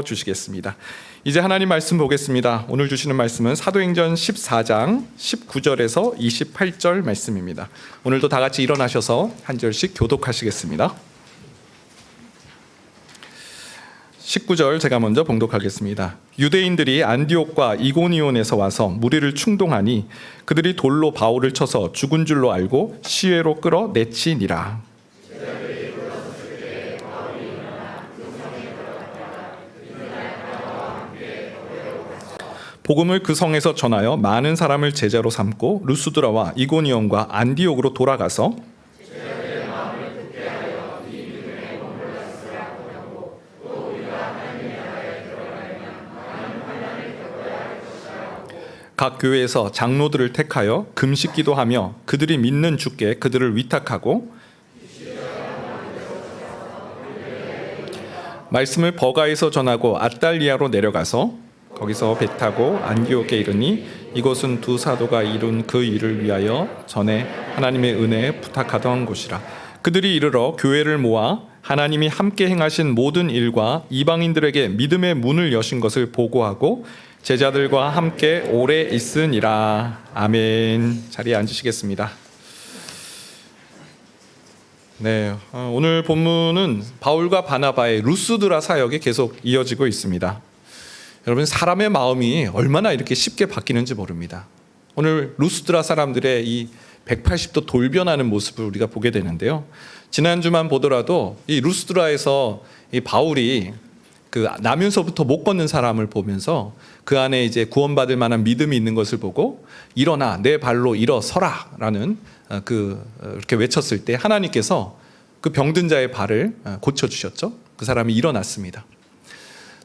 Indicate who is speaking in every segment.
Speaker 1: 주시겠습니다. 이제 하나님 말씀 보겠습니다. 오늘 주시는 말씀은 사도행전 14장 19절에서 28절 말씀입니다. 오늘도 다 같이 일어나셔서 한 절씩 교독하시겠습니다. 19절 제가 먼저 봉독하겠습니다. 유대인들이 안디옥과 이고니온에서 와서 무리를 충동하니 그들이 돌로 바울을 쳐서 죽은 줄로 알고 시외로 끌어 내치니라. 복음을 그 성에서 전하여 많은 사람을 제자로 삼고 루스드라와 이고니온과 안디옥으로 돌아가서 각 교회에서 장로들을 택하여 금식 기도하며 그들이 믿는 주께 그들을 위탁하고 말씀을 버가에서 전하고 앗달리아로 내려가서 거기서 배 타고 안디옥에 이르니 이곳은 두 사도가 이룬 그 일을 위하여 전에 하나님의 은혜에 부탁하던 곳이라. 그들이 이르러 교회를 모아 하나님이 함께 행하신 모든 일과 이방인들에게 믿음의 문을 여신 것을 보고하고 제자들과 함께 오래 있으니라. 아멘. 자리에 앉으시겠습니다. 네, 오늘 본문은 바울과 바나바의 루스드라 사역이 계속 이어지고 있습니다. 여러분, 사람의 마음이 얼마나 이렇게 쉽게 바뀌는지 모릅니다. 오늘 루스드라 사람들의 이 180도 돌변하는 모습을 우리가 보게 되는데요. 지난주만 보더라도 이 루스드라에서 이 바울이 그 나면서부터 못 걷는 사람을 보면서 그 안에 이제 구원받을 만한 믿음이 있는 것을 보고 일어나 내 발로 일어서라라는 이렇게 외쳤을 때 하나님께서 그 병든 자의 발을 고쳐 주셨죠. 그 사람이 일어났습니다.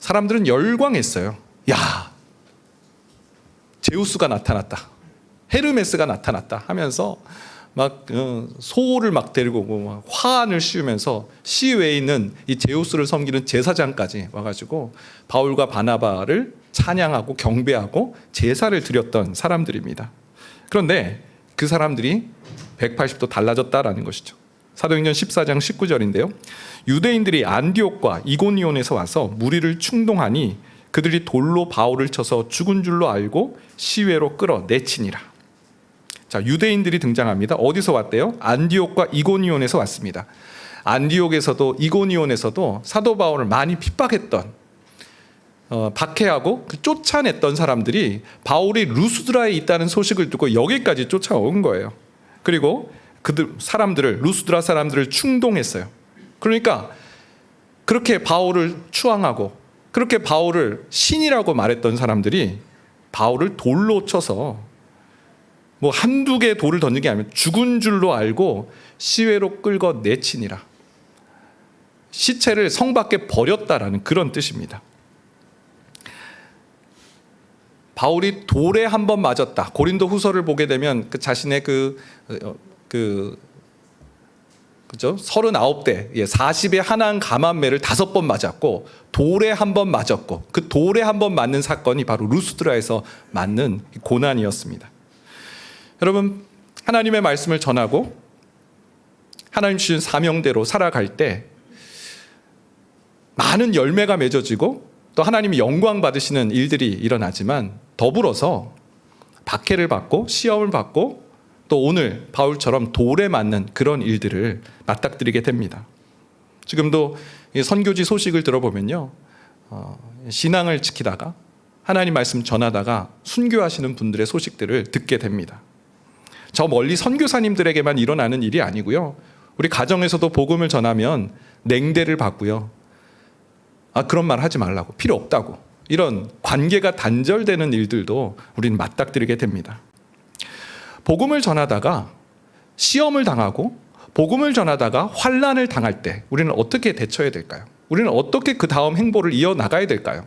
Speaker 1: 사람들은 열광했어요. 야, 제우스가 나타났다, 헤르메스가 나타났다 하면서 막 소를 막 데리고 오고 막 화환을 씌우면서 시외에 있는 이 제우스를 섬기는 제사장까지 와가지고 바울과 바나바를 찬양하고 경배하고 제사를 드렸던 사람들입니다. 그런데 그 사람들이 180도 달라졌다라는 것이죠. 사도행전 14장 19절인데요. 유대인들이 안디옥과 이고니온에서 와서 무리를 충동하니 그들이 돌로 바울을 쳐서 죽은 줄로 알고 시외로 끌어 내치니라. 자, 유대인들이 등장합니다. 어디서 왔대요? 안디옥과 이고니온에서 왔습니다. 안디옥에서도 이고니온에서도 사도 바울을 많이 핍박했던 박해하고 쫓아냈던 사람들이 바울이 루스드라에 있다는 소식을 듣고 여기까지 쫓아온 거예요. 그리고 루스드라 사람들을 충동했어요. 그러니까 그렇게 바울을 추앙하고 그렇게 바울을 신이라고 말했던 사람들이 바울을 돌로 쳐서 뭐 한두 개의 돌을 던진 게 아니라 죽은 줄로 알고 시외로 끌고 내치니라. 시체를 성 밖에 버렸다라는 그런 뜻입니다. 바울이 돌에 한 번 맞았다. 고린도 후서를 보게 되면 그 자신의 그죠? 39대 40의 한한 감암매를 5번 맞았고 돌에 한 번 맞았고 그 돌에 한 번 맞는 사건이 바로 루스드라에서 맞는 고난이었습니다. 여러분, 하나님의 말씀을 전하고 하나님 주신 사명대로 살아갈 때 많은 열매가 맺어지고 또 하나님이 영광 받으시는 일들이 일어나지만 더불어서 박해를 받고 시험을 받고 또 오늘 바울처럼 돌에 맞는 그런 일들을 맞닥뜨리게 됩니다. 지금도 선교지 소식을 들어보면요, 신앙을 지키다가 하나님 말씀 전하다가 순교하시는 분들의 소식들을 듣게 됩니다. 저 멀리 선교사님들에게만 일어나는 일이 아니고요, 우리 가정에서도 복음을 전하면 냉대를 받고요, 그런 말 하지 말라고, 필요 없다고, 이런 관계가 단절되는 일들도 우리는 맞닥뜨리게 됩니다. 복음을 전하다가 시험을 당하고 복음을 전하다가 환난을 당할 때 우리는 어떻게 대처해야 될까요? 우리는 어떻게 그 다음 행보를 이어나가야 될까요?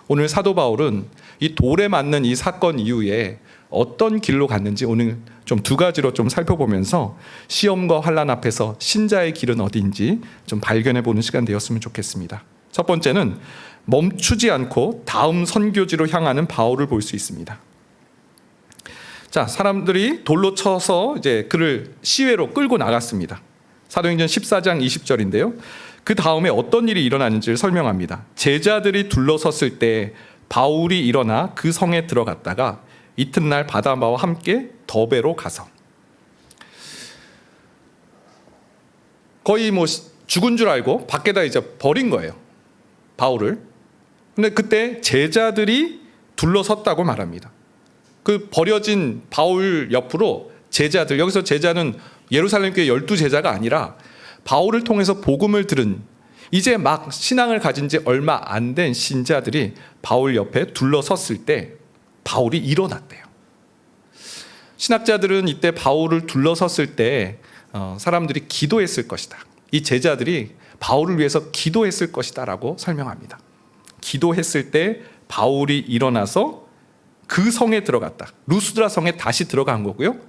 Speaker 1: 오늘 사도 바울은 이 돌에 맞는 이 사건 이후에 어떤 길로 갔는지 오늘 좀 두 가지로 좀 살펴보면서 시험과 환난 앞에서 신자의 길은 어디인지 좀 발견해 보는 시간 되었으면 좋겠습니다. 첫 번째는 멈추지 않고 다음 선교지로 향하는 바울을 볼 수 있습니다. 자, 사람들이 돌로 쳐서 이제 그를 시외로 끌고 나갔습니다. 사도행전 14장 20절인데요. 그 다음에 어떤 일이 일어나는지를 설명합니다. 제자들이 둘러섰을 때 바울이 일어나 그 성에 들어갔다가 이튿날 바나바와 함께 더베로 가서, 거의 뭐 죽은 줄 알고 밖에다 이제 버린 거예요, 바울을. 근데 그때 제자들이 둘러섰다고 말합니다. 그 버려진 바울 옆으로 제자들, 여기서 제자는 예루살렘 교회 12제자가 아니라 바울을 통해서 복음을 들은, 이제 막 신앙을 가진 지 얼마 안 된 신자들이 바울 옆에 둘러섰을 때 바울이 일어났대요. 신학자들은 이때 바울을 둘러섰을 때 사람들이 기도했을 것이다, 이 제자들이 바울을 위해서 기도했을 것이다 라고 설명합니다. 기도했을 때 바울이 일어나서 그 성에 들어갔다, 루스드라 성에 다시 들어간 거고요.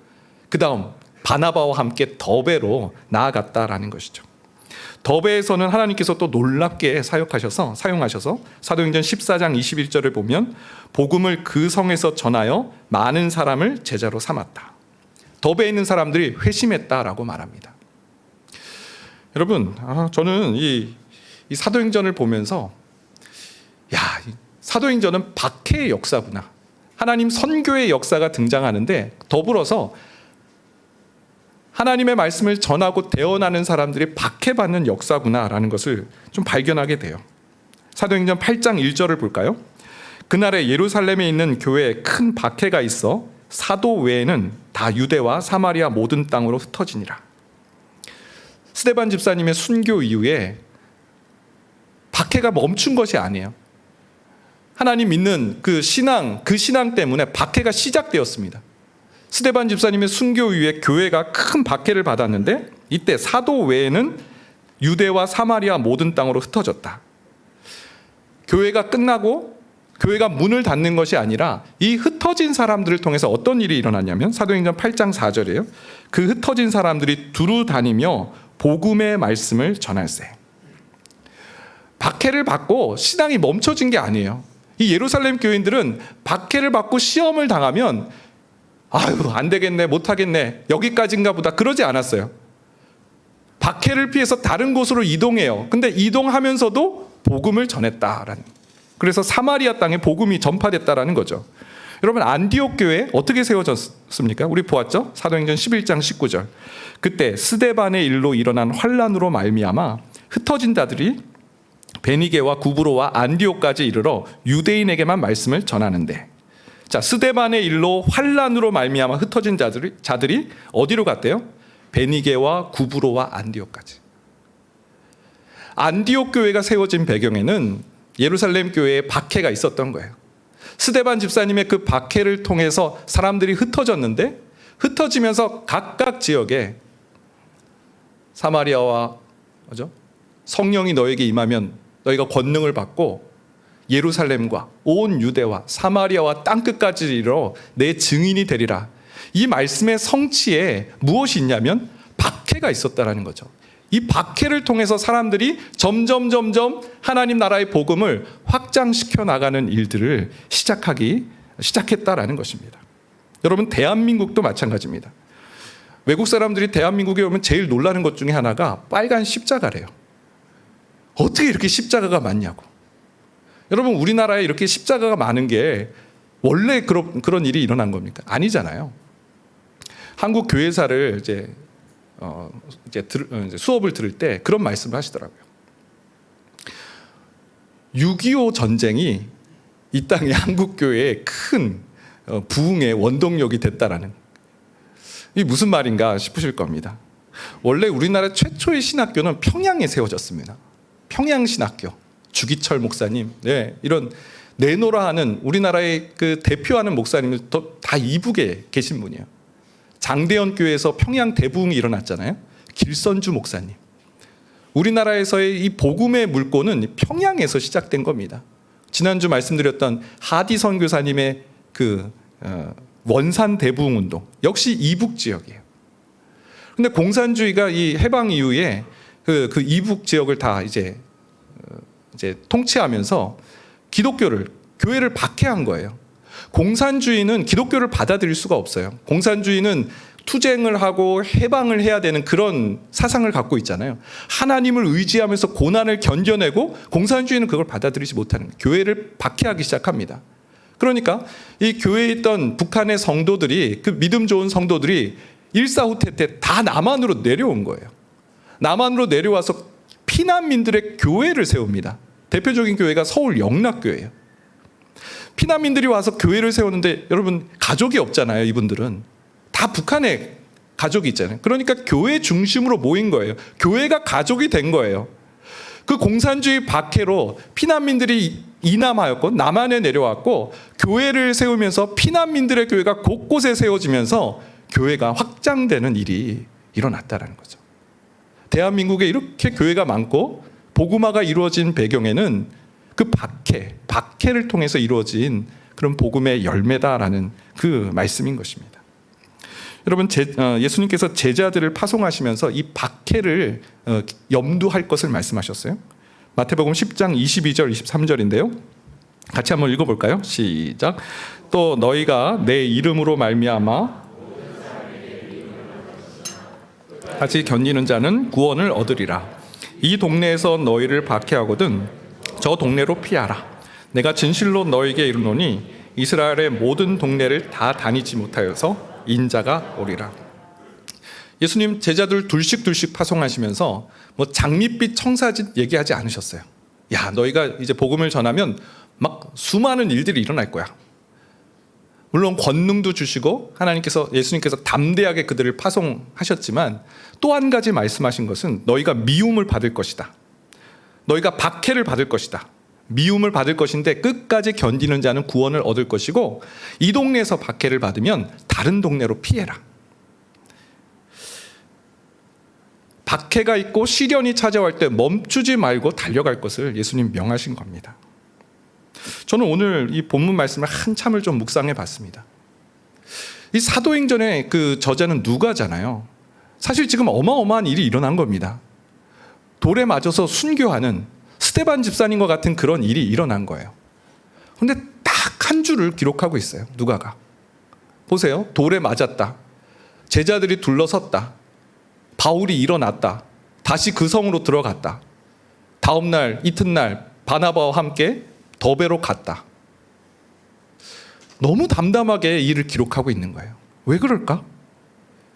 Speaker 1: 그 다음 바나바와 함께 더베로 나아갔다라는 것이죠. 더베에서는 하나님께서 또 놀랍게 사용하셔서 사도행전 14장 21절을 보면 복음을 그 성에서 전하여 많은 사람을 제자로 삼았다. 더베에 있는 사람들이 회심했다라고 말합니다. 여러분, 저는 이 사도행전을 보면서 사도행전은 박해의 역사구나, 하나님 선교의 역사가 등장하는데 더불어서 하나님의 말씀을 전하고 대언하는 사람들이 박해받는 역사구나라는 것을 좀 발견하게 돼요. 사도행전 8장 1절을 볼까요? 그날에 예루살렘에 있는 교회에 큰 박해가 있어 사도 외에는 다 유대와 사마리아 모든 땅으로 흩어지니라. 스데반 집사님의 순교 이후에 박해가 멈춘 것이 아니에요. 하나님 믿는 그 신앙 때문에 박해가 시작되었습니다. 스데반 집사님의 순교 이후에 교회가 큰 박해를 받았는데 이때 사도 외에는 유대와 사마리아 모든 땅으로 흩어졌다. 교회가 끝나고 교회가 문을 닫는 것이 아니라 이 흩어진 사람들을 통해서 어떤 일이 일어났냐면 사도행전 8장 4절이에요. 그 흩어진 사람들이 두루 다니며 복음의 말씀을 전할세. 박해를 받고 신앙이 멈춰진 게 아니에요. 이 예루살렘 교인들은 박해를 받고 시험을 당하면 안 되겠네, 못하겠네, 여기까지인가 보다, 그러지 않았어요. 박해를 피해서 다른 곳으로 이동해요. 근데 이동하면서도 복음을 전했다라는, 그래서 사마리아 땅에 복음이 전파됐다라는 거죠. 여러분, 안디옥 교회 어떻게 세워졌습니까? 우리 보았죠? 사도행전 11장 19절. 그때 스데반의 일로 일어난 환란으로 말미암아 흩어진 자들이 베니게와 구브로와 안디옥까지 이르러 유대인에게만 말씀을 전하는데, 자, 스데반의 일로 환란으로 말미암아 흩어진 자들이 어디로 갔대요? 베니게와 구브로와 안디옥까지. 안디옥 교회가 세워진 배경에는 예루살렘 교회에 박해가 있었던 거예요. 스데반 집사님의 그 박해를 통해서 사람들이 흩어졌는데, 흩어지면서 각각 지역에 사마리아와 성령이 너에게 임하면 너희가 권능을 받고 예루살렘과 온 유대와 사마리아와 땅끝까지 이르러 내 증인이 되리라. 이 말씀의 성취에 무엇이 있냐면 박해가 있었다라는 거죠. 이 박해를 통해서 사람들이 점점 하나님 나라의 복음을 확장시켜 나가는 일들을 시작했다라는 것입니다. 여러분, 대한민국도 마찬가지입니다. 외국 사람들이 대한민국에 오면 제일 놀라는 것 중에 하나가 빨간 십자가래요. 어떻게 이렇게 십자가가 많냐고. 여러분, 우리나라에 이렇게 십자가가 많은 게 원래 그런 일이 일어난 겁니까? 아니잖아요. 한국 교회사를 이제 수업을 들을 때 그런 말씀을 하시더라고요. 6.25 전쟁이 이 땅의 한국 교회의 큰 부흥의 원동력이 됐다라는, 이게 무슨 말인가 싶으실 겁니다. 원래 우리나라 최초의 신학교는 평양에 세워졌습니다. 평양신학교, 주기철 목사님, 이런 내노라 하는 우리나라의 그 대표하는 목사님들 다 이북에 계신 분이에요. 장대현 교회에서 평양 대부흥이 일어났잖아요. 길선주 목사님. 우리나라에서의 이 복음의 물꼬는 평양에서 시작된 겁니다. 지난주 말씀드렸던 하디 선교사님의 그 원산 대부흥 운동 역시 이북 지역이에요. 근데 공산주의가 이 해방 이후에 그 이북 지역을 다 이제 통치하면서 교회를 박해한 거예요. 공산주의는 기독교를 받아들일 수가 없어요. 공산주의는 투쟁을 하고 해방을 해야 되는 그런 사상을 갖고 있잖아요. 하나님을 의지하면서 고난을 견뎌내고 공산주의는 그걸 받아들이지 못하는 거예요. 교회를 박해하기 시작합니다. 그러니까 이 교회에 있던 북한의 성도들이, 그 믿음 좋은 성도들이 일사후퇴 때 다 남한으로 내려온 거예요. 남한으로 내려와서 피난민들의 교회를 세웁니다. 대표적인 교회가 서울 영락교회예요. 피난민들이 와서 교회를 세우는데 여러분 가족이 없잖아요. 이분들은 다 북한에 가족이 있잖아요. 그러니까 교회 중심으로 모인 거예요. 교회가 가족이 된 거예요. 그 공산주의 박해로 피난민들이 이남하였고 남한에 내려왔고 교회를 세우면서 피난민들의 교회가 곳곳에 세워지면서 교회가 확장되는 일이 일어났다는 거죠. 대한민국에 이렇게 교회가 많고 복음화가 이루어진 배경에는 그 박해를 통해서 이루어진 그런 복음의 열매다라는 그 말씀인 것입니다. 여러분, 예수님께서 제자들을 파송하시면서 이 박해를 염두할 것을 말씀하셨어요. 마태복음 10장 22절 23절인데요. 같이 한번 읽어볼까요? 시작. 또 너희가 내 이름으로 말미암아 같이 견디는 자는 구원을 얻으리라. 이 동네에서 너희를 박해하거든 저 동네로 피하라. 내가 진실로 너희에게 이르노니 이스라엘의 모든 동네를 다 다니지 못하여서 인자가 오리라. 예수님 제자들 둘씩 파송하시면서 뭐 장밋빛 청사짓 얘기하지 않으셨어요. 야, 너희가 이제 복음을 전하면 막 수많은 일들이 일어날 거야. 물론 권능도 주시고 예수님께서 담대하게 그들을 파송하셨지만 또 한 가지 말씀하신 것은 너희가 미움을 받을 것이다. 너희가 박해를 받을 것이다. 미움을 받을 것인데 끝까지 견디는 자는 구원을 얻을 것이고 이 동네에서 박해를 받으면 다른 동네로 피해라. 박해가 있고 시련이 찾아올 때 멈추지 말고 달려갈 것을 예수님 명하신 겁니다. 저는 오늘 이 본문 말씀을 한참을 좀 묵상해 봤습니다. 이 사도행전의 그 저자는 누가잖아요. 사실 지금 어마어마한 일이 일어난 겁니다. 돌에 맞아서 순교하는 스데반 집사님과 같은 그런 일이 일어난 거예요. 그런데 딱 한 줄을 기록하고 있어요. 누가가. 보세요. 돌에 맞았다. 제자들이 둘러섰다. 바울이 일어났다. 다시 그 성으로 들어갔다. 다음 날 이튿날 바나바와 함께 더베로 갔다. 너무 담담하게 일을 기록하고 있는 거예요. 왜 그럴까?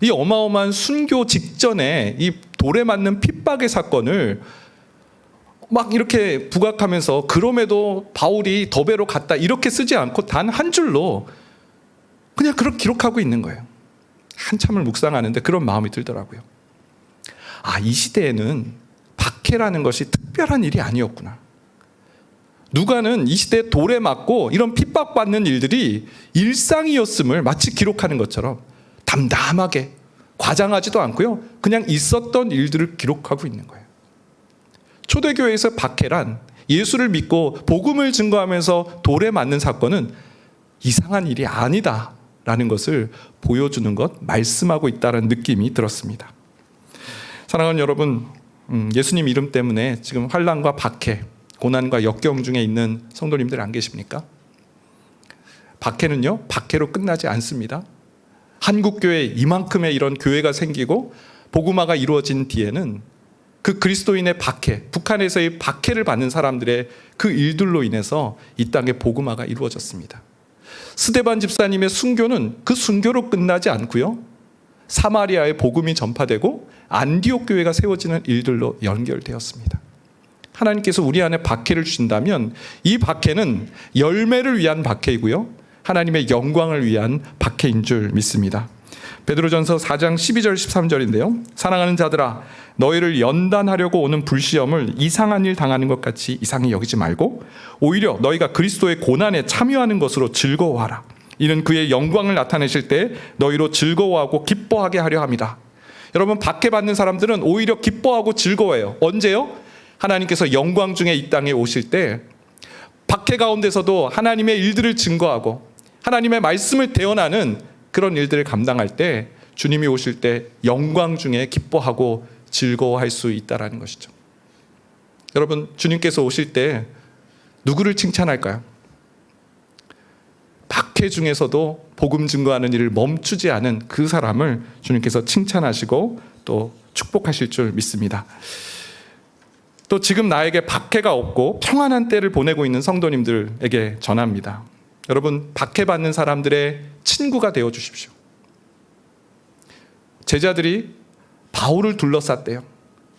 Speaker 1: 이 어마어마한 순교 직전에 이 돌에 맞는 핍박의 사건을 막 이렇게 부각하면서 그럼에도 바울이 더베로 갔다 이렇게 쓰지 않고 단 한 줄로 그냥 그렇게 기록하고 있는 거예요. 한참을 묵상하는데 그런 마음이 들더라고요. 아, 이 시대에는 박해라는 것이 특별한 일이 아니었구나. 누가는 이 시대에 돌에 맞고 이런 핍박받는 일들이 일상이었음을 마치 기록하는 것처럼 담담하게 과장하지도 않고요. 그냥 있었던 일들을 기록하고 있는 거예요. 초대교회에서 박해란 예수를 믿고 복음을 증거하면서 돌에 맞는 사건은 이상한 일이 아니다라는 것을 보여주는 것, 말씀하고 있다는 느낌이 들었습니다. 사랑하는 여러분, 예수님 이름 때문에 지금 환난과 박해, 고난과 역경 중에 있는 성도님들 안 계십니까? 박해는요, 박해로 끝나지 않습니다. 한국교회 이만큼의 이런 교회가 생기고 복음화가 이루어진 뒤에는 그 그리스도인의 박해, 북한에서의 박해를 받는 사람들의 그 일들로 인해서 이 땅에 복음화가 이루어졌습니다. 스데반 집사님의 순교는 그 순교로 끝나지 않고요, 사마리아의 복음이 전파되고 안디옥 교회가 세워지는 일들로 연결되었습니다. 하나님께서 우리 안에 박해를 주신다면 이 박해는 열매를 위한 박해이고요, 하나님의 영광을 위한 박해인 줄 믿습니다. 베드로전서 4장 12절 13절인데요. 사랑하는 자들아, 너희를 연단하려고 오는 불시험을 이상한 일 당하는 것 같이 이상히 여기지 말고 오히려 너희가 그리스도의 고난에 참여하는 것으로 즐거워하라. 이는 그의 영광을 나타내실 때 너희로 즐거워하고 기뻐하게 하려 합니다. 여러분, 박해받는 사람들은 오히려 기뻐하고 즐거워해요. 언제요? 하나님께서 영광 중에 이 땅에 오실 때 박해 가운데서도 하나님의 일들을 증거하고 하나님의 말씀을 대언하는 그런 일들을 감당할 때 주님이 오실 때 영광 중에 기뻐하고 즐거워할 수 있다는 것이죠. 여러분, 주님께서 오실 때 누구를 칭찬할까요? 박해 중에서도 복음 증거하는 일을 멈추지 않은 그 사람을 주님께서 칭찬하시고 또 축복하실 줄 믿습니다. 또 지금 나에게 박해가 없고 평안한 때를 보내고 있는 성도님들에게 전합니다. 여러분, 박해받는 사람들의 친구가 되어 주십시오. 제자들이 바울을 둘러쌌대요.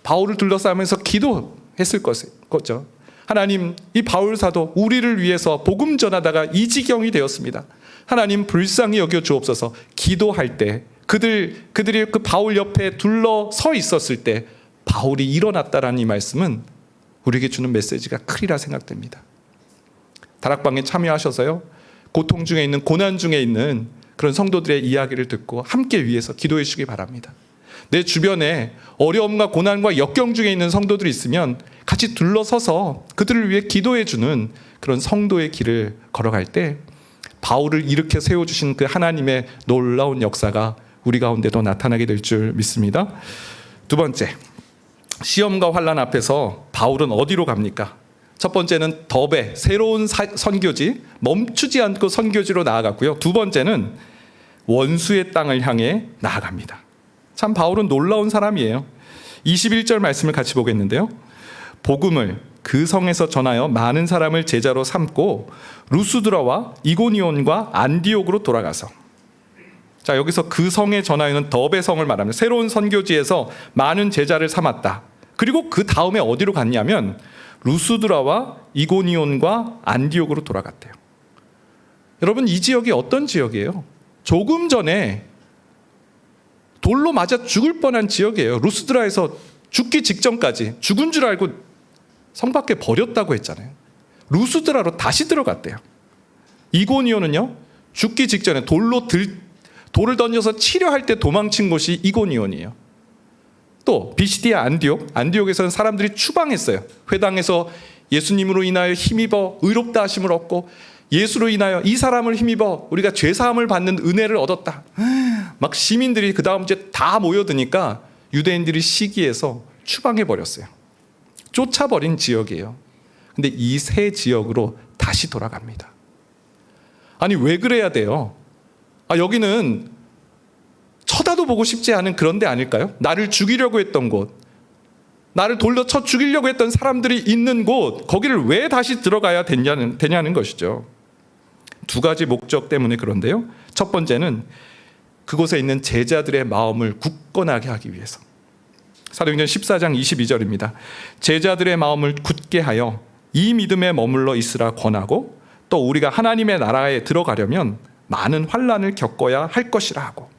Speaker 1: 바울을 둘러싸면서 기도했을 거죠. 하나님, 이 바울 사도 우리를 위해서 복음 전하다가 이 지경이 되었습니다. 하나님, 불쌍히 여겨 주옵소서. 기도할 때 그들이 그 바울 옆에 둘러서 있었을 때 바울이 일어났다라는 이 말씀은 우리에게 주는 메시지가 크리라 생각됩니다. 다락방에 참여하셔서요, 고통 중에 있는, 고난 중에 있는 그런 성도들의 이야기를 듣고 함께 위해서 기도해 주시기 바랍니다. 내 주변에 어려움과 고난과 역경 중에 있는 성도들이 있으면 같이 둘러서서 그들을 위해 기도해 주는 그런 성도의 길을 걸어갈 때 바울을 일으켜 세워주신 그 하나님의 놀라운 역사가 우리 가운데도 나타나게 될 줄 믿습니다. 두 번째, 시험과 환난 앞에서 바울은 어디로 갑니까? 첫 번째는 더베, 새로운 선교지, 멈추지 않고 선교지로 나아갔고요. 두 번째는 원수의 땅을 향해 나아갑니다. 참 바울은 놀라운 사람이에요. 21절 말씀을 같이 보겠는데요. 복음을 그 성에서 전하여 많은 사람을 제자로 삼고 루스드라와 이고니온과 안디옥으로 돌아가서, 자, 여기서 그 성의 전하여는 더베 성을 말합니다. 새로운 선교지에서 많은 제자를 삼았다. 그리고 그 다음에 어디로 갔냐면 루스드라와 이고니온과 안디옥으로 돌아갔대요. 여러분, 이 지역이 어떤 지역이에요? 조금 전에 돌로 맞아 죽을 뻔한 지역이에요. 루스드라에서 죽기 직전까지 죽은 줄 알고 성 밖에 버렸다고 했잖아요. 루스드라로 다시 들어갔대요. 이고니온은요, 죽기 직전에 돌을 던져서 치려할 때 도망친 곳이 이고니온이에요. 또 비시디아 안디옥에서는 사람들이 추방했어요. 회당에서 예수님으로 인하여 힘입어 의롭다 하심을 얻고, 예수로 인하여 이 사람을 힘입어 우리가 죄사함을 받는 은혜를 얻었다. 막 시민들이 그 다음 주에 다 모여드니까 유대인들이 시기해서 추방해버렸어요. 쫓아버린 지역이에요. 근데 이 새 지역으로 다시 돌아갑니다. 아니, 왜 그래야 돼요? 여기는 쳐다도 보고 싶지 않은 그런 데 아닐까요? 나를 죽이려고 했던 곳, 나를 돌려 쳐 죽이려고 했던 사람들이 있는 곳, 거기를 왜 다시 들어가야 되냐는 것이죠. 두 가지 목적 때문에 그런데요. 첫 번째는 그곳에 있는 제자들의 마음을 굳건하게 하기 위해서. 사도행전 14장 22절입니다. 제자들의 마음을 굳게 하여 이 믿음에 머물러 있으라 권하고, 또 우리가 하나님의 나라에 들어가려면 많은 환난을 겪어야 할 것이라 하고,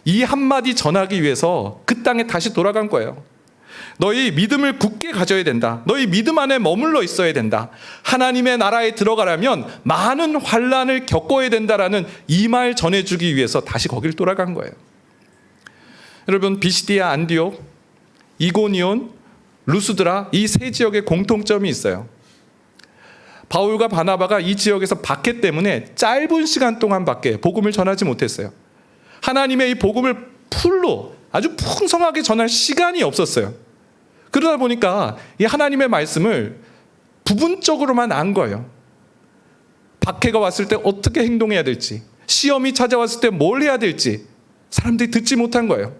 Speaker 1: 이 한마디 전하기 위해서 그 땅에 다시 돌아간 거예요. 너희 믿음을 굳게 가져야 된다. 너희 믿음 안에 머물러 있어야 된다. 하나님의 나라에 들어가려면 많은 환난을 겪어야 된다라는 이 말 전해주기 위해서 다시 거길 돌아간 거예요. 여러분, 비시디아 안디옥, 이고니온, 루스드라, 이 세 지역에 공통점이 있어요. 바울과 바나바가 이 지역에서 박해 때문에 짧은 시간 동안밖에 복음을 전하지 못했어요. 하나님의 이 복음을 풀로 아주 풍성하게 전할 시간이 없었어요. 그러다 보니까 이 하나님의 말씀을 부분적으로만 안 거예요. 박해가 왔을 때 어떻게 행동해야 될지, 시험이 찾아왔을 때 뭘 해야 될지 사람들이 듣지 못한 거예요.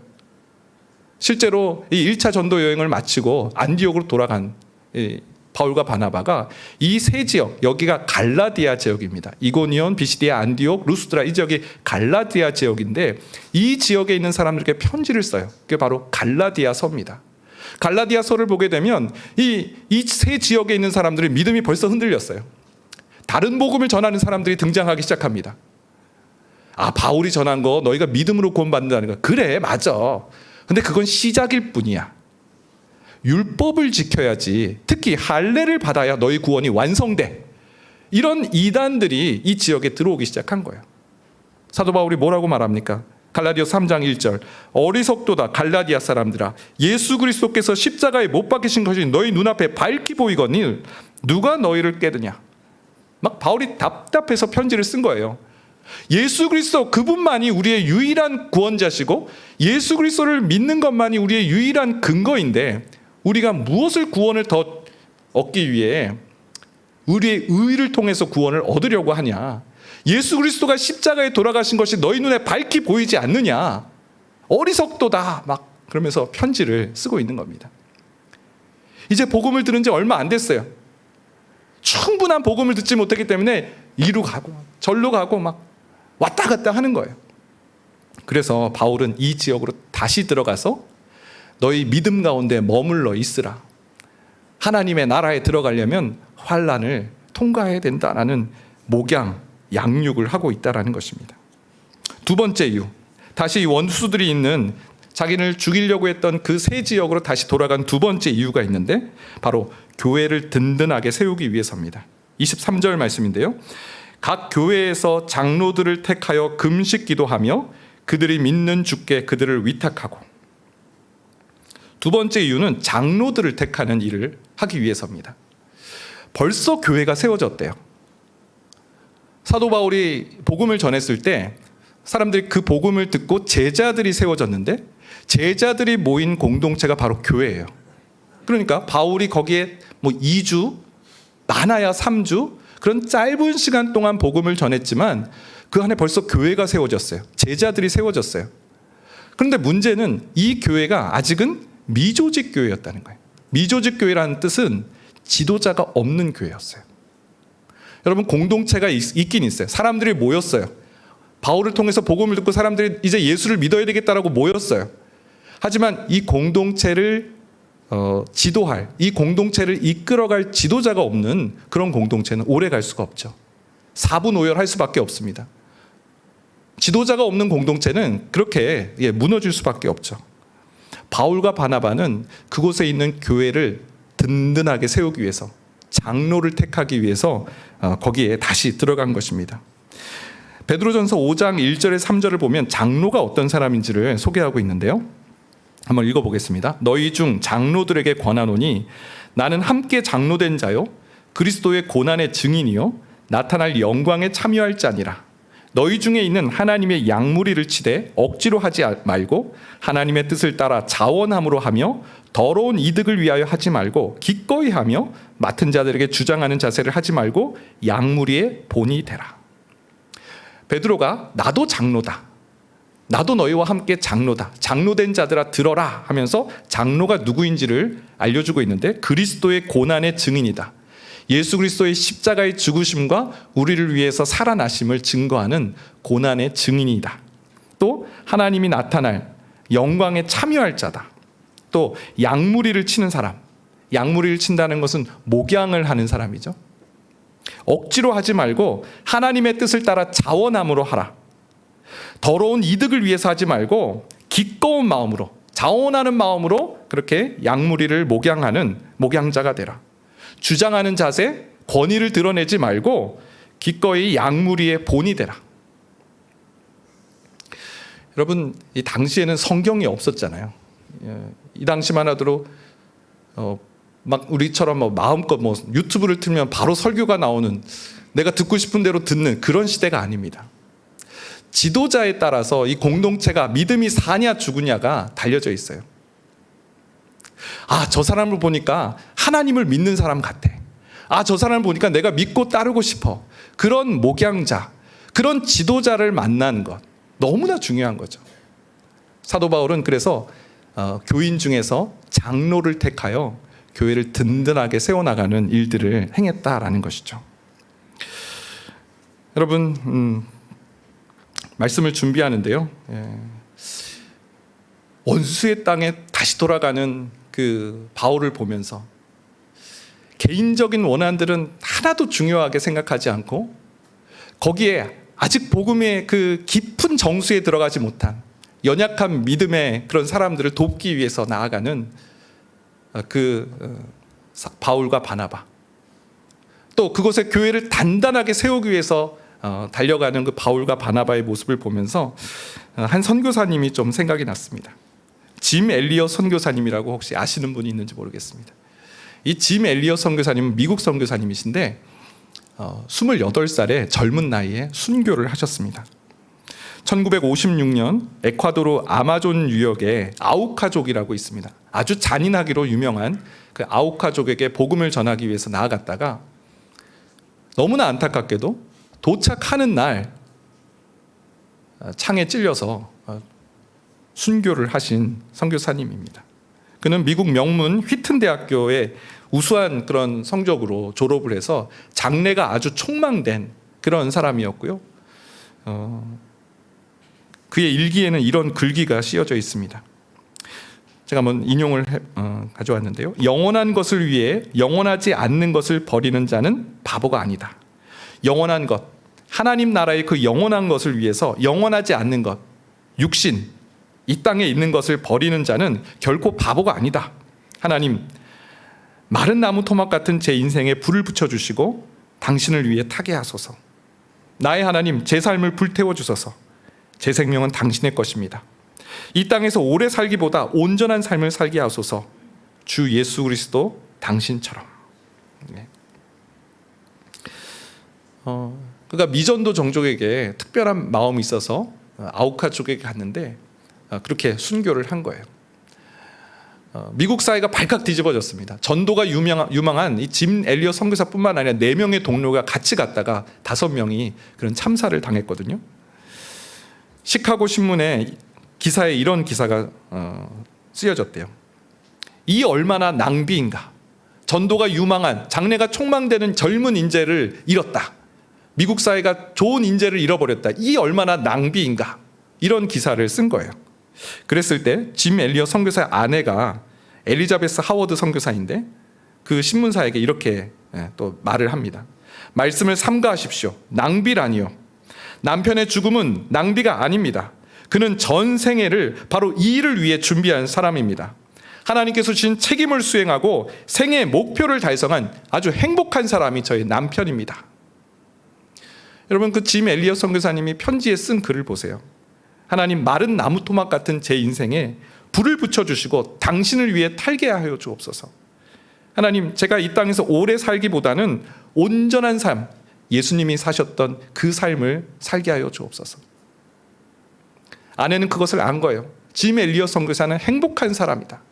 Speaker 1: 실제로 이 1차 전도 여행을 마치고 안디옥으로 돌아간 바울과 바나바가 이 세 지역, 여기가 갈라디아 지역입니다. 이고니온, 비시디아, 안디옥, 루스드라, 이 지역이 갈라디아 지역인데 이 지역에 있는 사람들에게 편지를 써요. 그게 바로 갈라디아서입니다. 갈라디아서를 보게 되면 이 세 지역에 있는 사람들의 믿음이 벌써 흔들렸어요. 다른 복음을 전하는 사람들이 등장하기 시작합니다. 바울이 전한 거 너희가 믿음으로 구원받는다는 거, 그래, 맞아. 근데 그건 시작일 뿐이야. 율법을 지켜야지, 특히 할례를 받아야 너희 구원이 완성돼. 이런 이단들이 이 지역에 들어오기 시작한 거예요. 사도 바울이 뭐라고 말합니까? 갈라디아서 3장 1절, 어리석도다 갈라디아 사람들아, 예수 그리스도께서 십자가에 못 박히신 것이 너희 눈앞에 밝히 보이거늘 누가 너희를 깨드냐. 막 바울이 답답해서 편지를 쓴 거예요. 예수 그리스도 그분만이 우리의 유일한 구원자시고 예수 그리스도를 믿는 것만이 우리의 유일한 근거인데, 우리가 무엇을 구원을 더 얻기 위해 우리의 의를 통해서 구원을 얻으려고 하냐. 예수 그리스도가 십자가에 돌아가신 것이 너희 눈에 밝히 보이지 않느냐? 어리석도다. 막 그러면서 편지를 쓰고 있는 겁니다. 이제 복음을 들은 지 얼마 안 됐어요. 충분한 복음을 듣지 못했기 때문에 이루 가고 절로 가고 막 왔다 갔다 하는 거예요. 그래서 바울은 이 지역으로 다시 들어가서 너희 믿음 가운데 머물러 있으라. 하나님의 나라에 들어가려면 환난을 통과해야 된다라는 목양, 양육을 하고 있다라는 것입니다. 두 번째 이유, 다시 원수들이 있는 자기를 죽이려고 했던 그 세 지역으로 다시 돌아간 두 번째 이유가 있는데 바로 교회를 든든하게 세우기 위해서입니다. 23절 말씀인데요. 각 교회에서 장로들을 택하여 금식 기도하며 그들이 믿는 주께 그들을 위탁하고. 두 번째 이유는 장로들을 택하는 일을 하기 위해서입니다. 벌써 교회가 세워졌대요. 사도 바울이 복음을 전했을 때 사람들이 그 복음을 듣고 제자들이 세워졌는데 제자들이 모인 공동체가 바로 교회예요. 그러니까 바울이 거기에 2주, 많아야 3주 그런 짧은 시간 동안 복음을 전했지만 그 안에 벌써 교회가 세워졌어요. 제자들이 세워졌어요. 그런데 문제는 이 교회가 아직은 미조직 교회였다는 거예요. 미조직 교회라는 뜻은 지도자가 없는 교회였어요. 여러분, 공동체가 있긴 있어요. 사람들이 모였어요. 바울을 통해서 복음을 듣고 사람들이 이제 예수를 믿어야 되겠다라고 모였어요. 하지만 이 공동체를 지도할, 이 공동체를 이끌어갈 지도자가 없는 그런 공동체는 오래 갈 수가 없죠. 사분오열할 수밖에 없습니다. 지도자가 없는 공동체는 그렇게 무너질 수밖에 없죠. 바울과 바나바는 그곳에 있는 교회를 든든하게 세우기 위해서, 장로를 택하기 위해서 거기에 다시 들어간 것입니다. 베드로전서 5장 1절에 3절을 보면 장로가 어떤 사람인지를 소개하고 있는데요. 한번 읽어보겠습니다. 너희 중 장로들에게 권하노니 나는 함께 장로된 자요 그리스도의 고난의 증인이요 나타날 영광에 참여할 자니라. 너희 중에 있는 하나님의 양무리를 치되 억지로 하지 말고 하나님의 뜻을 따라 자원함으로 하며 더러운 이득을 위하여 하지 말고 기꺼이 하며 맡은 자들에게 주장하는 자세를 하지 말고 양무리의 본이 되라. 베드로가 나도 장로다, 나도 너희와 함께 장로다, 장로된 자들아 들어라 하면서 장로가 누구인지를 알려주고 있는데 그리스도의 고난의 증인이다. 예수 그리스도의 십자가의 죽으심과 우리를 위해서 살아나심을 증거하는 고난의 증인이다. 또 하나님이 나타날 영광에 참여할 자다. 또 양무리를 치는 사람, 양무리를 친다는 것은 목양을 하는 사람이죠. 억지로 하지 말고 하나님의 뜻을 따라 자원함으로 하라. 더러운 이득을 위해서 하지 말고 기꺼운 마음으로, 자원하는 마음으로 그렇게 양무리를 목양하는 목양자가 되라. 주장하는 자세, 권위를 드러내지 말고 기꺼이 양무리의 본이 되라. 여러분, 이 당시에는 성경이 없었잖아요. 이 당시만 하더라도 막 우리처럼 마음껏 유튜브를 틀면 바로 설교가 나오는, 내가 듣고 싶은 대로 듣는 그런 시대가 아닙니다. 지도자에 따라서 이 공동체가 믿음이 사냐 죽으냐가 달려져 있어요. 아, 저 사람을 보니까 하나님을 믿는 사람 같아. 아, 저 사람을 보니까 내가 믿고 따르고 싶어. 그런 목양자, 그런 지도자를 만나는 것 너무나 중요한 거죠. 사도 바울은 그래서 교인 중에서 장로를 택하여 교회를 든든하게 세워나가는 일들을 행했다라는 것이죠. 여러분, 말씀을 준비하는데요, 원수의 땅에 다시 돌아가는 그 바울을 보면서 개인적인 원한들은 하나도 중요하게 생각하지 않고 거기에 아직 복음의 그 깊은 정수에 들어가지 못한 연약한 믿음의 그런 사람들을 돕기 위해서 나아가는 바울과 바나바, 또 그곳에 교회를 단단하게 세우기 위해서 달려가는 그 바울과 바나바의 모습을 보면서 한 선교사님이 좀 생각이 났습니다. 짐 엘리엇 선교사님이라고 혹시 아시는 분이 있는지 모르겠습니다. 이 짐 엘리엇 선교사님은 미국 선교사님이신데 28살에 젊은 나이에 순교를 하셨습니다. 1956년 에콰도르 아마존 유역에 아우카족이라고 있습니다. 아주 잔인하기로 유명한 그 아우카족에게 복음을 전하기 위해서 나아갔다가 너무나 안타깝게도 도착하는 날 창에 찔려서 순교를 하신 선교사님입니다. 그는 미국 명문 휘튼 대학교의 우수한 그런 성적으로 졸업을 해서 장래가 아주 촉망된 그런 사람이었고요. 그의 일기에는 이런 글귀가 씌어져 있습니다. 제가 한번 인용을 가져왔는데요. 영원한 것을 위해 영원하지 않는 것을 버리는 자는 바보가 아니다. 영원한 것, 하나님 나라의 그 영원한 것을 위해서 영원하지 않는 것, 육신, 이 땅에 있는 것을 버리는 자는 결코 바보가 아니다. 하나님, 마른 나무 토막 같은 제 인생에 불을 붙여주시고 당신을 위해 타게 하소서. 나의 하나님, 제 삶을 불태워 주소서. 제 생명은 당신의 것입니다. 이 땅에서 오래 살기보다 온전한 삶을 살게 하소서. 주 예수 그리스도 당신처럼. 그가 미전도 종족에게 특별한 마음이 있어서 아우카 쪽에 갔는데 그렇게 순교를 한 거예요. 미국 사회가 발칵 뒤집어졌습니다. 전도가 유망한 이 짐 엘리엇 선교사뿐만 아니라 4명의 동료가 같이 갔다가 5명이 그런 참사를 당했거든요. 시카고 신문에 기사에 이런 기사가 쓰여졌대요. 이 얼마나 낭비인가. 전도가 유망한 장래가 촉망되는 젊은 인재를 잃었다. 미국 사회가 좋은 인재를 잃어버렸다. 이 얼마나 낭비인가. 이런 기사를 쓴 거예요. 그랬을 때 짐 엘리엇 선교사의 아내가 엘리자베스 하워드 선교사인데 그 신문사에게 이렇게 또 말을 합니다. 말씀을 삼가하십시오. 낭비라니요. 남편의 죽음은 낭비가 아닙니다. 그는 전 생애를 바로 이 일을 위해 준비한 사람입니다. 하나님께서 주신 책임을 수행하고 생애의 목표를 달성한 아주 행복한 사람이 저희 남편입니다. 여러분, 그 짐 엘리엇 선교사님이 편지에 쓴 글을 보세요. 하나님, 마른 나무 토막 같은 제 인생에 불을 붙여주시고 당신을 위해 탈게 하여 주옵소서. 하나님, 제가 이 땅에서 오래 살기보다는 온전한 삶, 예수님이 사셨던 그 삶을 살게 하여 주옵소서. 아내는 그것을 안 거예요. 짐 엘리엇 선교사는 행복한 사람이다.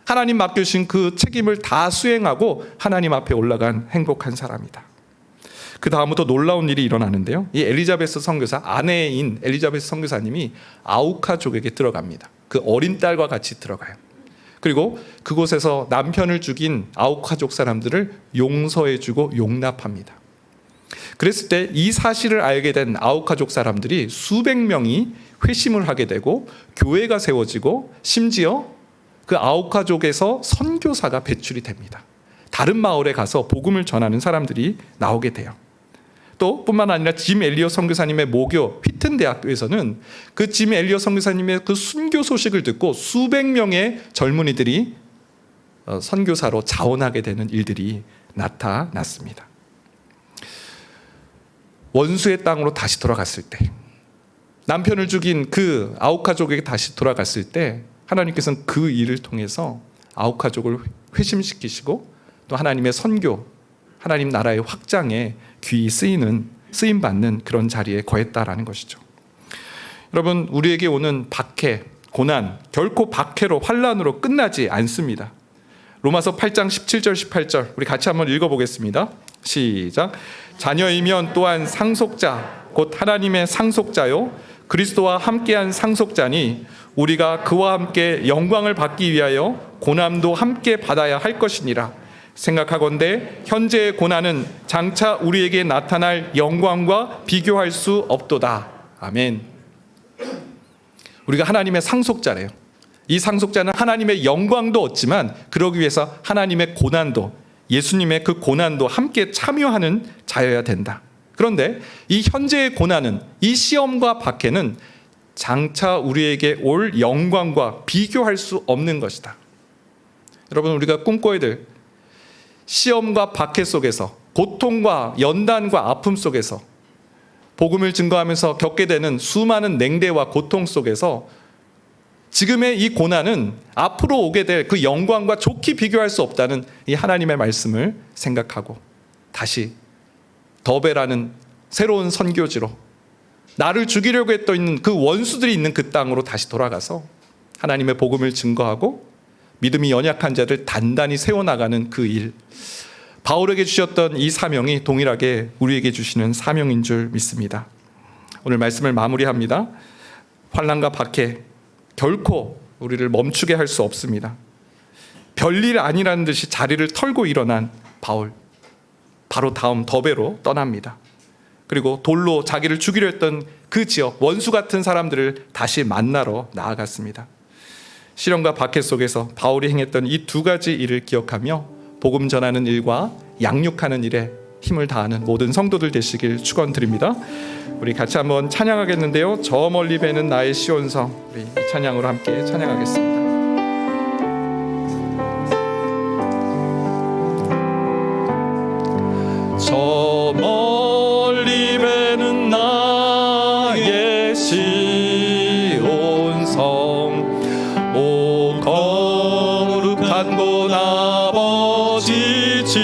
Speaker 1: 하나님 맡겨주신 그 책임을 다 수행하고 하나님 앞에 올라간 행복한 사람이다. 그 다음부터 놀라운 일이 일어나는데요. 이 엘리자베스 선교사, 아내인 엘리자베스 선교사님이 아우카족에게 들어갑니다. 그 어린 딸과 같이 들어가요. 그리고 그곳에서 남편을 죽인 아우카족 사람들을 용서해주고 용납합니다. 그랬을 때 이 사실을 알게 된 아우카족 사람들이 수백 명이 회심을 하게 되고 교회가 세워지고 심지어 그 아우카족에서 선교사가 배출이 됩니다. 다른 마을에 가서 복음을 전하는 사람들이 나오게 돼요. 또 뿐만 아니라 짐 엘리엇 선교사님의 모교 휘튼 대학교에서는 그 짐 엘리엇 선교사님의 그 순교 소식을 듣고 수백 명의 젊은이들이 선교사로 자원하게 되는 일들이 나타났습니다. 원수의 땅으로 다시 돌아갔을 때, 남편을 죽인 그 아우카족에게 다시 돌아갔을 때 하나님께서는 그 일을 통해서 아우카족을 회심시키시고 또 하나님의 선교, 하나님 나라의 확장에 귀히 쓰임받는 그런 자리에 거했다라는 것이죠. 여러분, 우리에게 오는 박해, 고난, 결코 박해로 환난으로 끝나지 않습니다. 로마서 8장 17절 18절 우리 같이 한번 읽어보겠습니다. 시작. 자녀이면 또한 상속자 곧 하나님의 상속자요 그리스도와 함께한 상속자니 우리가 그와 함께 영광을 받기 위하여 고난도 함께 받아야 할 것이니라. 생각하건대 현재의 고난은 장차 우리에게 나타날 영광과 비교할 수 없도다. 아멘. 우리가 하나님의 상속자래요. 이 상속자는 하나님의 영광도 얻지만 그러기 위해서 하나님의 고난도, 예수님의 그 고난도 함께 참여하는 자여야 된다. 그런데 이 현재의 고난은, 이 시험과 박해는 장차 우리에게 올 영광과 비교할 수 없는 것이다. 여러분, 우리가 꿈꿔야 될 시험과 박해 속에서, 고통과 연단과 아픔 속에서, 복음을 증거하면서 겪게 되는 수많은 냉대와 고통 속에서 지금의 이 고난은 앞으로 오게 될 그 영광과 좋게 비교할 수 없다는 이 하나님의 말씀을 생각하고 다시 더베라는 새로운 선교지로, 나를 죽이려고 했던 그 원수들이 있는 그 땅으로 다시 돌아가서 하나님의 복음을 증거하고 믿음이 연약한 자를 단단히 세워나가는 그 일, 바울에게 주셨던 이 사명이 동일하게 우리에게 주시는 사명인 줄 믿습니다. 오늘 말씀을 마무리합니다. 환난과 박해 결코 우리를 멈추게 할 수 없습니다. 별일 아니라는 듯이 자리를 털고 일어난 바울, 바로 다음 더베로 떠납니다. 그리고 돌로 자기를 죽이려 했던 그 지역, 원수 같은 사람들을 다시 만나러 나아갔습니다. 시련과 박해 속에서 바울이 행했던 이 두 가지 일을 기억하며 복음 전하는 일과 양육하는 일에 힘을 다하는 모든 성도들 되시길 축원드립니다. 우리 같이 한번 찬양하겠는데요. 저 멀리 배는 나의 시온성, 우리 이 찬양으로 함께 찬양하겠습니다. 저 멀리 배는 나의 시온성, 오 거룩한 곳 아버지 집,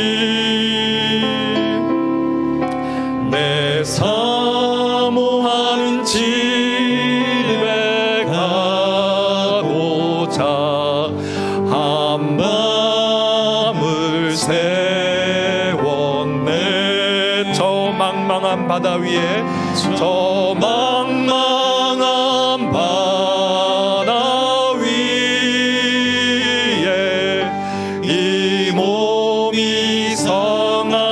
Speaker 1: 내 사모하는 집에 가고자 한밤을 세웠네. 저 망망한 바다 위에, 저 망망한 바다 위에 이 몸이 상할지라도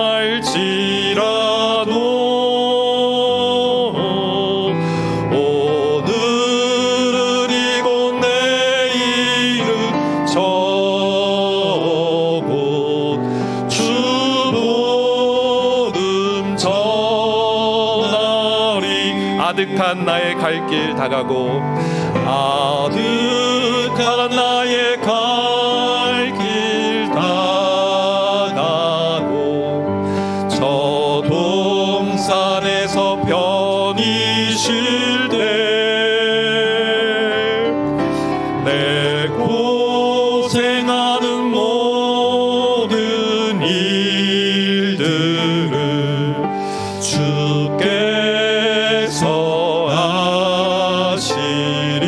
Speaker 1: 오늘은 이곳 내일은 저곳 주복음 전하리. 아득한 나의 갈 길 다가고, 아득한 나의 갈 길 다가고, 저 동산에서 편히 쉴 때 내 고생하는 모든 일들을 주께서 하시리.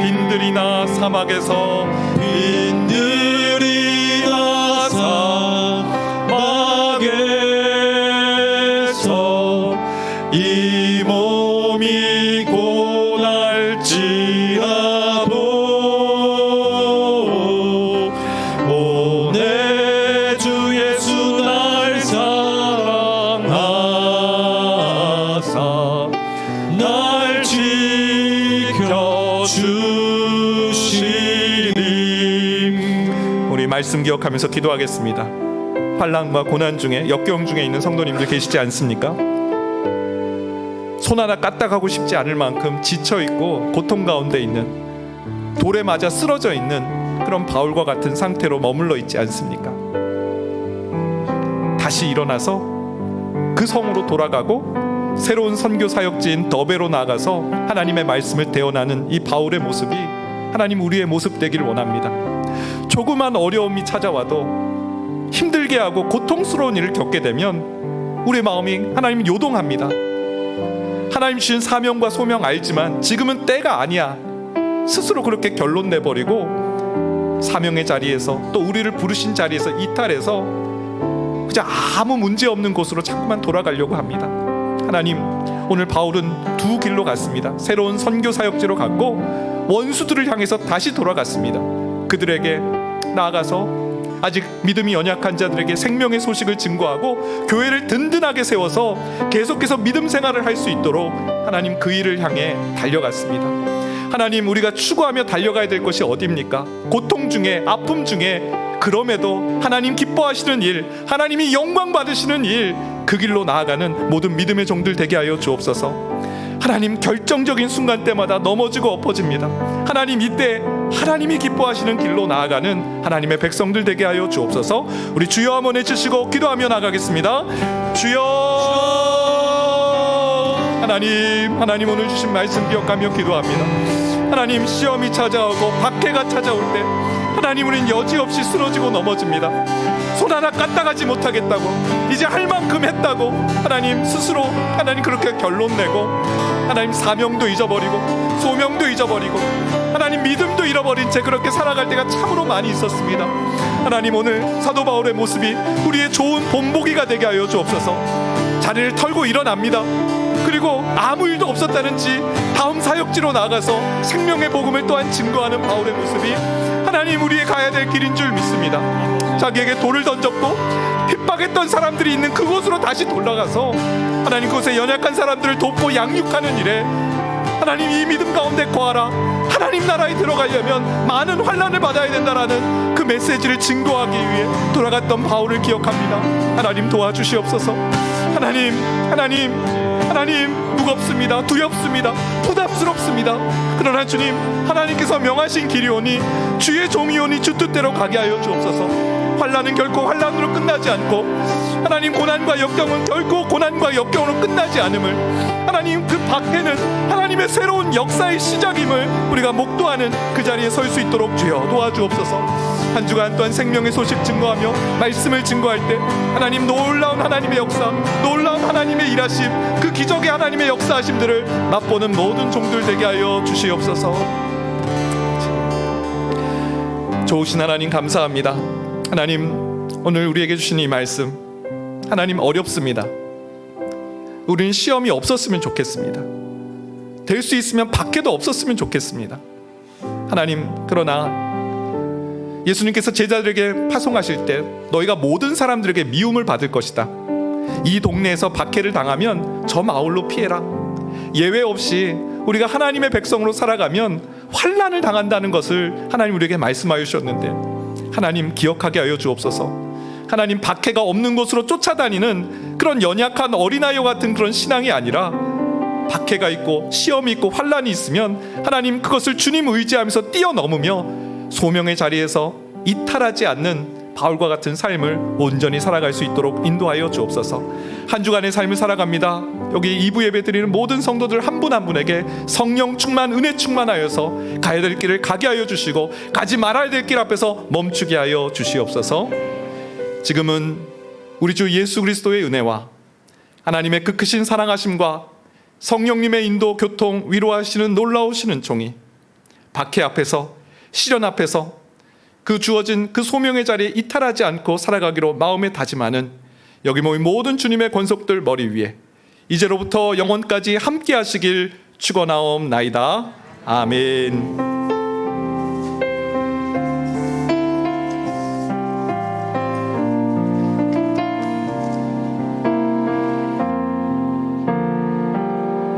Speaker 1: 빈들이나 사막에서, 빈들이나 사막에서 이 몸이 고날지라도 오 내 주 예수 날 사랑하사 날 지켜주시리. 우리 말씀 기억하면서 기도하겠습니다. 환난과 고난 중에, 역경 중에 있는 성도님들 계시지 않습니까? 손 하나 까딱하고 싶지 않을 만큼 지쳐있고 고통 가운데 있는, 돌에 맞아 쓰러져 있는 그런 바울과 같은 상태로 머물러 있지 않습니까? 다시 일어나서 그 성으로 돌아가고 새로운 선교 사역지인 더베로 나아가서 하나님의 말씀을 대언하는 이 바울의 모습이 하나님 우리의 모습 되기를 원합니다. 조그만 어려움이 찾아와도 힘들게 하고 고통스러운 일을 겪게 되면 우리의 마음이 하나님 요동합니다. 하나님 주신 사명과 소명 알지만 지금은 때가 아니야, 스스로 그렇게 결론 내버리고 사명의 자리에서, 또 우리를 부르신 자리에서 이탈해서 그냥 아무 문제 없는 곳으로 자꾸만 돌아가려고 합니다. 하나님, 오늘 바울은 두 길로 갔습니다. 새로운 선교 사역지로 갔고 원수들을 향해서 다시 돌아갔습니다. 그들에게 나아가서 아직 믿음이 연약한 자들에게 생명의 소식을 증거하고 교회를 든든하게 세워서 계속해서 믿음 생활을 할 수 있도록 하나님 그 일을 향해 달려갔습니다. 하나님, 우리가 추구하며 달려가야 될 것이 어디입니까? 고통 중에, 아픔 중에, 그럼에도 하나님 기뻐하시는 일, 하나님이 영광 받으시는 일, 그 길로 나아가는 모든 믿음의 종들 되게 하여 주옵소서. 하나님, 결정적인 순간 때마다 넘어지고 엎어집니다. 하나님, 이때 하나님이 기뻐하시는 길로 나아가는 하나님의 백성들 되게 하여 주옵소서. 우리 주여 한번 외치시고 기도하며 나가겠습니다. 주여. 하나님 오늘 주신 말씀 기억하며 기도합니다. 하나님, 시험이 찾아오고 박해가 찾아올 때 하나님, 우린 여지없이 쓰러지고 넘어집니다. 손 하나 까딱하지 못하겠다고, 이제 할 만큼 했다고 하나님 스스로 하나님 그렇게 결론 내고, 하나님 사명도 잊어버리고 소명도 잊어버리고 하나님 믿음도 잃어버린 채 그렇게 살아갈 때가 참으로 많이 있었습니다. 하나님, 오늘 사도 바울의 모습이 우리의 좋은 본보기가 되게 하여 주옵소서. 자리를 털고 일어납니다. 그리고 아무 일도 없었다는지 다음 사역지로 나가서 생명의 복음을 또한 증거하는 바울의 모습이 하나님 우리의 가야 될 길인 줄 믿습니다. 자기에게 돌을 던졌고 핍박했던 사람들이 있는 그곳으로 다시 돌아가서 하나님 그곳에 연약한 사람들을 돕고 양육하는 일에 하나님 이 믿음 가운데 거하라. 하나님 나라에 들어가려면 많은 환난을 받아야 된다라는 그 메시지를 증거하기 위해 돌아갔던 바울을 기억합니다. 하나님 도와주시옵소서. 하나님 무겁습니다. 두렵습니다. 부담스럽습니다. 그러나 주님, 하나님께서 명하신 길이 오니 주의 종이 오니 주 뜻대로 가게 하여 주옵소서. 환난은 결코 환난으로 끝나지 않고 하나님 고난과 역경은 결코 고난과 역경으로 끝나지 않음을, 하나님 그 밖에는 하나님의 새로운 역사의 시작임을 우리가 목도하는 그 자리에 설 수 있도록 주여 도와주옵소서. 한 주간 또한 생명의 소식 증거하며 말씀을 증거할 때 하나님 놀라운 하나님의 역사, 놀라운 하나님의 일하심, 그 기적의 하나님의 역사하심들을 맛보는 모든 종들 되게 하여 주시옵소서. 좋으신 하나님 감사합니다. 하나님, 오늘 우리에게 주신 이 말씀 하나님 어렵습니다. 우리는 시험이 없었으면 좋겠습니다. 될 수 있으면 밖에도 없었으면 좋겠습니다. 하나님, 그러나 예수님께서 제자들에게 파송하실 때 너희가 모든 사람들에게 미움을 받을 것이다. 이 동네에서 박해를 당하면 저 마을로 피해라. 예외 없이 우리가 하나님의 백성으로 살아가면 환난을 당한다는 것을 하나님 우리에게 말씀하여 주셨는데, 하나님 기억하게 하여 주옵소서. 하나님, 박해가 없는 곳으로 쫓아다니는 그런 연약한 어린아이와 같은 그런 신앙이 아니라 박해가 있고 시험이 있고 환난이 있으면 하나님 그것을 주님 의지하면서 뛰어넘으며 소명의 자리에서 이탈하지 않는 바울과 같은 삶을 온전히 살아갈 수 있도록 인도하여 주옵소서. 한 주간의 삶을 살아갑니다. 여기 2부 예배 드리는 모든 성도들 한 분 한 분에게 성령 충만, 은혜 충만하여서 가야 될 길을 가게 하여 주시고 가지 말아야 될 길 앞에서 멈추게 하여 주시옵소서. 지금은 우리 주 예수 그리스도의 은혜와 하나님의 그 크신 사랑하심과 성령님의 인도, 교통, 위로하시는 놀라우시는 종이 박해 앞에서, 시련 앞에서 그 주어진 그 소명의 자리에 이탈하지 않고 살아가기로 마음에 다짐하는 여기 모인 모든 주님의 권속들 머리 위에 이제로부터 영원까지 함께 하시길 축원하옵나이다. 아멘.